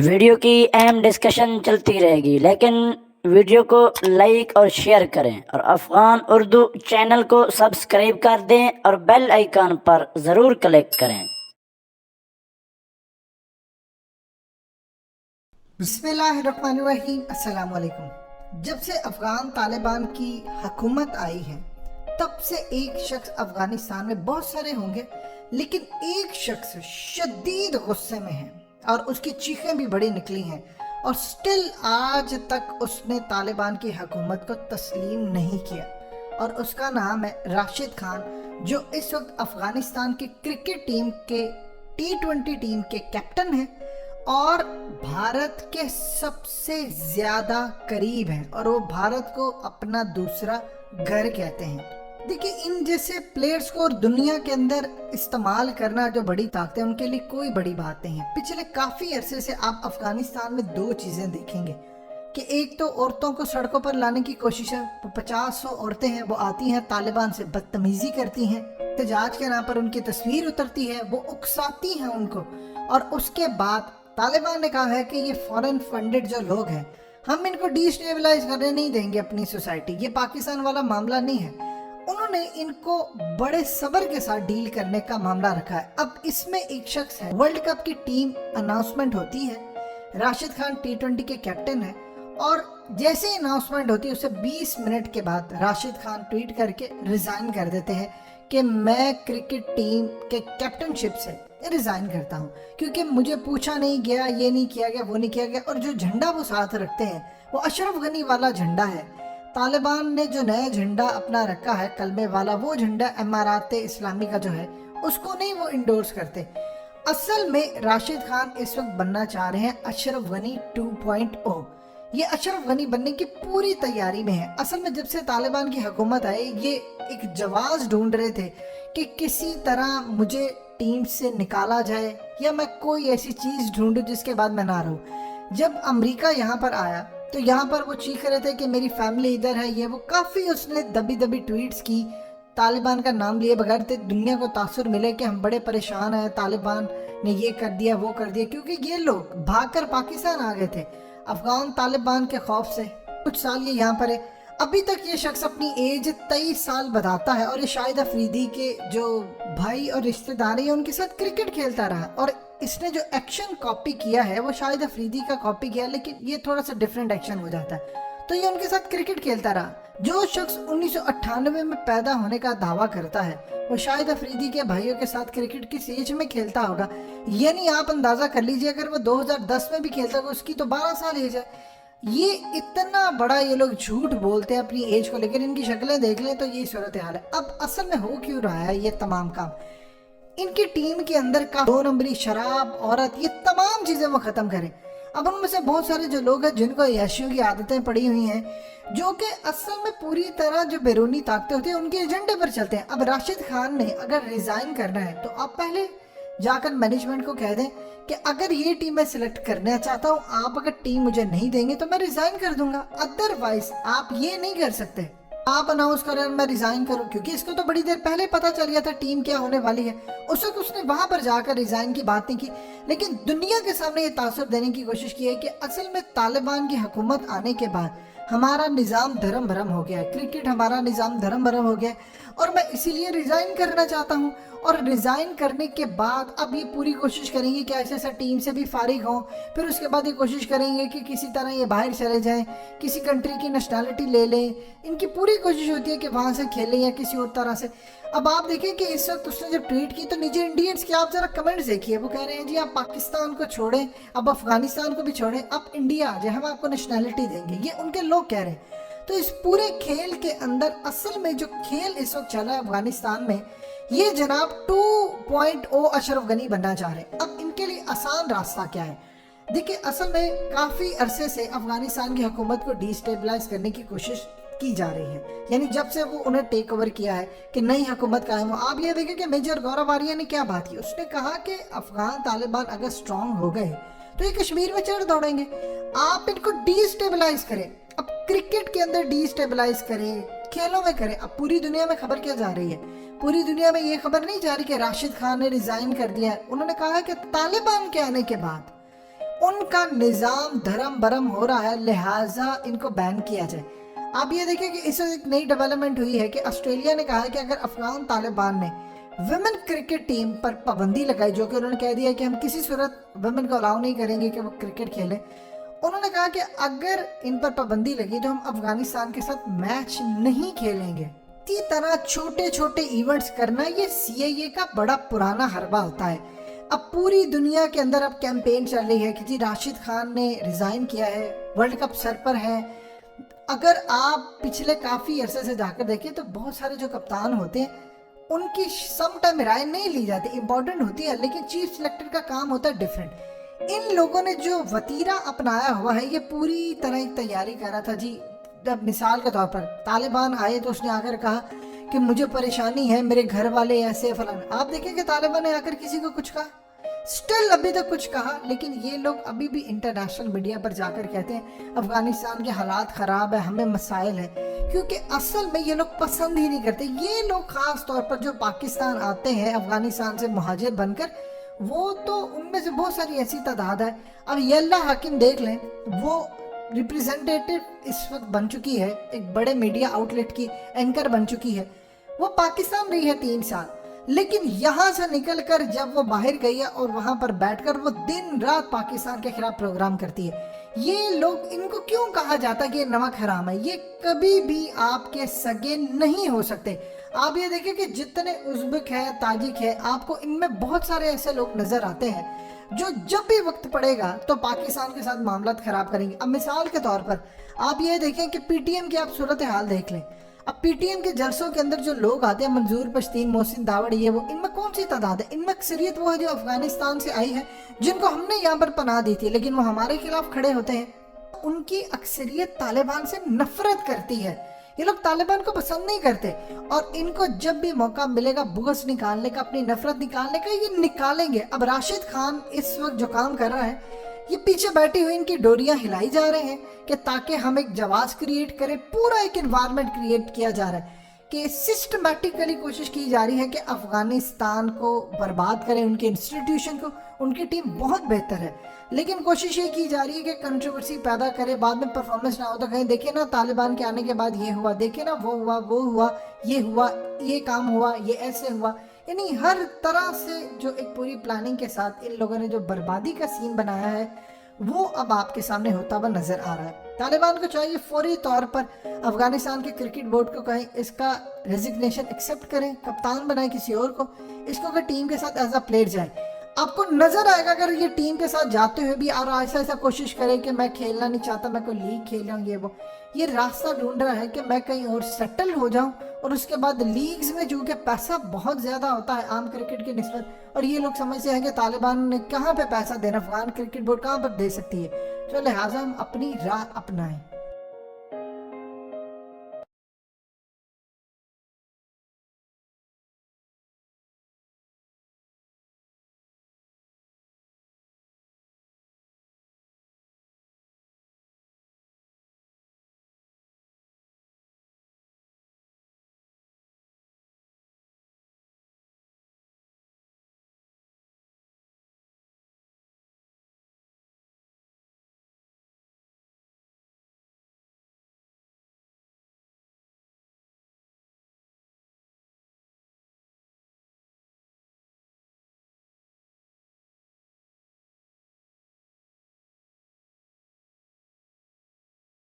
Video की अहम discussion चलती रहेगी, लेकिन वीडियो को लाइक और शेयर करें और अफ़गान उर्दू चैनल को सब्सक्राइब कर दें और बेल आइकन पर ज़रूर क्लिक करें। बिस्मिल्लाहिर्रहमानिर्रहीम। अस्सलाम वालेकुम। जब से अफ़गान तालिबान की हुकूमत आई है तब से एक शख्स अफ़गानिस्तान में, बहुत सारे होंगे लेकिन एक शख्स शदीद गुस्से में है और उसकी चीखें भी बड़ी निकली हैं और स्टिल आज तक उसने तालिबान की हुकूमत को तस्लीम नहीं किया। और उसका नाम है राशिद खान, जो इस वक्त अफ़गानिस्तान की क्रिकेट टीम के T20 टीम के कैप्टन हैं और भारत के सबसे ज्यादा करीब हैं और वो भारत को अपना दूसरा घर कहते हैं। देखिए, इन जैसे प्लेयर्स को और दुनिया के अंदर इस्तेमाल करना जो बड़ी ताकत है, उनके लिए कोई बड़ी बात नहीं है। पिछले काफी अरसे से आप अफगानिस्तान में दो चीजें देखेंगे कि एक तो औरतों को सड़कों पर लाने की कोशिश है। 50-100 औरतें हैं, वो आती हैं, तालिबान से बदतमीजी करती हैं, एहतजाज के नाम पर उनकी तस्वीर उतरती है, वो उकसाती हैं उनको। और उसके बाद तालिबान ने कहा है कि ये फॉरेन फंडेड जो लोग हैं, हम इनको डिस्टेबलाइज करने नहीं देंगे अपनी सोसाइटी। ये पाकिस्तान वाला मामला नहीं है। उन्होंने इनको बड़े सब्र के साथ डील करने का मामला रखा है। अब इसमें एक शख्स है, वर्ल्ड कप की टीम अनाउंसमेंट होती है, राशिद खान T20 के कैप्टन है, और जैसे ही अनाउंसमेंट होती है उससे 20 मिनट के बाद राशिद खान ट्वीट करके रिजाइन कर देते हैं कि मैं क्रिकेट टीम के कैप्टनशिप से रिजाइन करता हूं, क्योंकि मुझे पूछा नहीं गया, ये नहीं किया गया, वो नहीं किया गया। और जो झंडा वो साथ रखते हैं वो अशरफ गनी वाला झंडा है। तालिबान ने जो नया झंडा अपना रखा है, कलमे वाला, वो झंडा इमारात इस्लामी का जो है, उसको नहीं वो इंडोर्स करते। असल में राशिद खान इस वक्त बनना चाह रहे हैं अशरफ गनी 2.0। ये अशरफ गनी बनने की पूरी तैयारी में है। असल में जब से तालिबान की हुकूमत आई, ये एक जवाब ढूंढ रहे थे कि किसी तरह मुझे टीम से निकाला जाए या मैं कोई ऐसी चीज ढूंढूं जिसके बाद मैं ना रहूं। जब अमेरिका यहाँ पर आया तो यहाँ पर वो चीख रहे थे कि मेरी फैमिली इधर है, ये वो, काफी उसने दबी दबी ट्वीट्स की, तालिबान का नाम लिए बगैर, थे दुनिया को तासुर मिले कि हम बड़े परेशान हैं, तालिबान ने ये कर दिया, वो कर दिया, क्योंकि ये लोग भागकर पाकिस्तान आ गए थे अफगान तालिबान के खौफ से। कुछ साल ये यहाँ पर है। अभी तक ये शख्स अपनी एज 23 साल बताता है और ये शाहिद अफरीदी के जो भाई और रिश्तेदार हैं उनके साथ क्रिकेट खेलता रहा। और इसने जो एक्शन कॉपी किया है वो शाहिद अफरीदी का कॉपी किया, लेकिन ये थोड़ा सा डिफरेंट एक्शन हो जाता है। तो ये उनके साथ क्रिकेट खेलता रहा। जो शख्स 1998 में पैदा होने का दावा करता है वो शाहिद अफरीदी के भाइयों के साथ क्रिकेट किस एज में खेलता होगा, यानी आप अंदाजा कर लीजिए, अगर वो 2010 में भी खेलता होगा उसकी तो 12 साल एज है। ये इतना बड़ा ये लोग झूठ बोलते हैं अपनी एज को लेकर, इनकी शक्लें देख लें तो यही सूरत हाल है। अब असल में हो क्यों रहा है ये तमाम काम? इनकी टीम के अंदर का 2 नंबरी, शराब, औरत, ये तमाम चीजें वो खत्म करें। अब उनमें से बहुत सारे जो लोग हैं जिनको याशियों की आदतें पड़ी हुई हैं, जो कि असल में पूरी तरह जो बैरूनी ताकतें होती हैं उनके एजेंडे पर चलते हैं। अब राशिद खान ने अगर रिजाइन करना है तो आप पहले जाकर मैनेजमेंट को कह दें कि अगर ये टीम मैं सिलेक्ट करना चाहता हूँ, आप अगर टीम मुझे नहीं देंगे तो मैं रिजाइन कर दूंगा। अदरवाइज आप ये नहीं कर सकते, आप अनाउंस करें मैं रिजाइन करूं, क्योंकि इसको तो बड़ी देर पहले पता चल गया था टीम क्या होने वाली है। उस वक्त उसने वहां पर जाकर रिजाइन की बात नहीं की, लेकिन दुनिया के सामने ये तासुर देने की कोशिश की है कि असल में तालिबान की हुकूमत आने के बाद हमारा निज़ाम धर्म भरम हो गया है, क्रिकेट हमारा निज़ाम धर्म भरम हो गया है और मैं इसीलिए रिजाइन करना चाहता हूँ। और रिजाइन करने के बाद अब ये पूरी कोशिश करेंगे कि ऐसे ऐसा टीम से भी फारिग हों, फिर उसके बाद ये कोशिश करेंगे कि किसी तरह ये बाहर चले जाएं, किसी कंट्री की नेशनैलिटी ले लें। इनकी पूरी कोशिश होती है कि वहाँ से खेलें या किसी और तरह से। अब आप देखें कि इस वक्त उसने जब ट्वीट की तो निजी इंडियंस के आप जरा कमेंट्स देखिए, वो कह रहे हैं जी आप पाकिस्तान को छोड़ें, अब अफगानिस्तान को भी छोड़ें, अब इंडिया आ जाए, हम आपको नेशनैलिटी देंगे, ये उनके लोग कह रहे हैं। तो इस पूरे खेल के अंदर असल में जो खेल इस वक्त चला है अफगानिस्तान में, ये जनाब 2.0 अशरफ गनी बनना चाह रहे हैं। अब इनके लिए आसान रास्ता क्या है? देखिए, असल में काफी अरसे से अफगानिस्तान की हुकूमत को डिस्टेबलाइज करने की कोशिश की जा रही है, यानी जब से वो उन्हें टेक ओवर किया है कि नई हुकूमत कायम हो। आप ये देखें कि मेजर गौरव आर्या ने क्या बात की, उसने कहा कि अफगान तालिबान अगर स्ट्रांग हो गए तो ये कश्मीर में चढ़ दौड़ेंगे, आप इनको डिस्टेबलाइज करें। अब क्रिकेट के अंदर डिस्टेबलाइज करें, खेलों में करें। अब पूरी दुनिया में खबर क्या जा रही है? पूरी दुनिया में ये खबर नहीं जा रही कि राशिद खान ने रिजाइन कर दिया है। उन्होंने कहा है कि तालिबान के आने के बाद उनका निज़ाम धर्म बरम हो रहा है, लिहाजा इनको बैन किया जाए। आप ये देखिए कि इसमें एक नई डेवलपमेंट हुई है कि ऑस्ट्रेलिया ने कहा है कि अगर अफगान तालिबान ने वुमेन क्रिकेट टीम पर पाबंदी लगाई, जो कि उन्होंने कह दिया कि हम किसी सूरत वुमेन को अलाउ नहीं करेंगे कि वो क्रिकेट खेलें। उन्होंने कहा कि अगर इन पर पाबंदी लगी तो हम अफगानिस्तान के साथ मैच नहीं खेलेंगे। इसी तरह छोटे छोटे इवेंट्स करना ये सीएए का बड़ा पुराना हरबा होता है। अब पूरी दुनिया के अंदर अब कैंपेन चल रही है कि जी राशिद खान ने रिजाइन किया है, वर्ल्ड कप सर पर है। अगर आप पिछले काफी अरसे से जाकर देखें तो बहुत सारे जो कप्तान होते हैं उनकी सम टाइम राय नहीं ली जाती, इंपॉर्टेंट होती है, लेकिन चीफ सिलेक्टर का काम होता है डिफरेंट। इन लोगों ने जो वतीरा अपनाया हुआ है ये पूरी तरह एक तैयारी कर रहा था जी। जब मिसाल के तौर पर तालिबान आए तो उसने आकर कहा कि मुझे परेशानी है, मेरे घर वाले ऐसे फलाना। आप देखें कि तालिबान ने आकर किसी को कुछ कहा, स्टिल अभी तक कुछ कहा, लेकिन ये लोग अभी भी इंटरनेशनल मीडिया पर जाकर कहते हैं अफगानिस्तान के हालात ख़राब है, हमें मसाइल है, क्योंकि असल में ये लोग पसंद ही नहीं करते। ये लोग ख़ास तौर पर जो पाकिस्तान आते हैं अफगानिस्तान से मुहाजिर बनकर, वो तो उनमें से बहुत सारी ऐसी तादाद है। अब यल्ला हाकिम देख लें, वो रिप्रेजेंटेटिव इस वक्त बन चुकी है, एक बड़े मीडिया आउटलेट की एंकर बन चुकी है। वो पाकिस्तान रही है 3 साल, लेकिन यहाँ से निकलकर जब वो बाहर गई है और वहां पर बैठकर वो दिन रात पाकिस्तान के खिलाफ प्रोग्राम करती है। ये लोग, इनको क्यों कहा जाता है कि ये नमक हराम है? ये कभी भी आपके सगे नहीं हो सकते। आप ये देखिए कि जितने उज़्बेक है, ताजिक है, आपको इनमें बहुत सारे ऐसे लोग नजर आते हैं जो जब भी वक्त पड़ेगा तो पाकिस्तान के साथ मामला खराब करेंगे। अब मिसाल के तौर पर आप ये देखें कि पीटीएम की आप सूरत हाल देख लें। अब पीटीएम के जलसों के अंदर जो लोग आते हैं, मंजूर पश्तीन, मोहसिन दावड़, ये वो, इनमें कौन सी तादाद है? इनमें अक्सरियत वो है जो अफगानिस्तान से आई है, जिनको हमने यहाँ पर पनाह दी थी, लेकिन वो हमारे खिलाफ खड़े होते हैं। उनकी अक्सरियत तालिबान से नफरत करती है। ये लोग तालिबान को पसंद नहीं करते और इनको जब भी मौका मिलेगा बुग़्ज़ निकालने का, अपनी नफरत निकालने का, ये निकालेंगे। अब राशिद खान इस वक्त जो काम कर रहा है, ये पीछे बैठी हुई इनकी डोरियां हिलाई जा रहे हैं कि ताकि हम एक जवाब क्रिएट करें। पूरा एक एनवायरनमेंट क्रिएट किया जा रहा है कि सिस्टमैटिकली कोशिश की जा रही है कि अफगानिस्तान को बर्बाद करें, उनके इंस्टीट्यूशन को। उनकी टीम बहुत बेहतर है, लेकिन कोशिश ये की जा रही है कि कंट्रोवर्सी पैदा करे, बाद में परफॉर्मेंस ना हो तो कहें देखिए ना तालिबान के आने के बाद ये हुआ, देखिए ना वो हुआ, वो हुआ, ये काम हुआ, ये ऐसे हुआ। यानी हर तरह से जो एक पूरी प्लानिंग के साथ इन लोगों ने जो बर्बादी का सीन बनाया है वो अब आपके सामने होता हुआ नजर आ रहा है। तालिबान को चाहिए फौरी तौर पर अफगानिस्तान के क्रिकेट बोर्ड को कहें इसका रेजिग्नेशन एक्सेप्ट करें, कप्तान बनाए किसी और को, इसको अगर टीम के साथ एज अ प्लेयर जाए। आपको नजर आएगा अगर ये टीम के साथ जाते हुए भी और ऐसा कोशिश करे कि मैं खेलना नहीं चाहता, मैं कोई लीग खेल रहा हूँ, ये रास्ता ढूंढ रहा है कि मैं कहीं और सेटल हो जाऊं और उसके बाद लीग्स में जो कि पैसा बहुत ज्यादा होता है आम क्रिकेट की निस्बत, और ये लोग समझते हैं कि तालिबान ने कहाँ पे पैसा देना, अफगान क्रिकेट बोर्ड कहाँ पर दे सकती है। तो लिहाजा हम अपनी राह अपनाएं।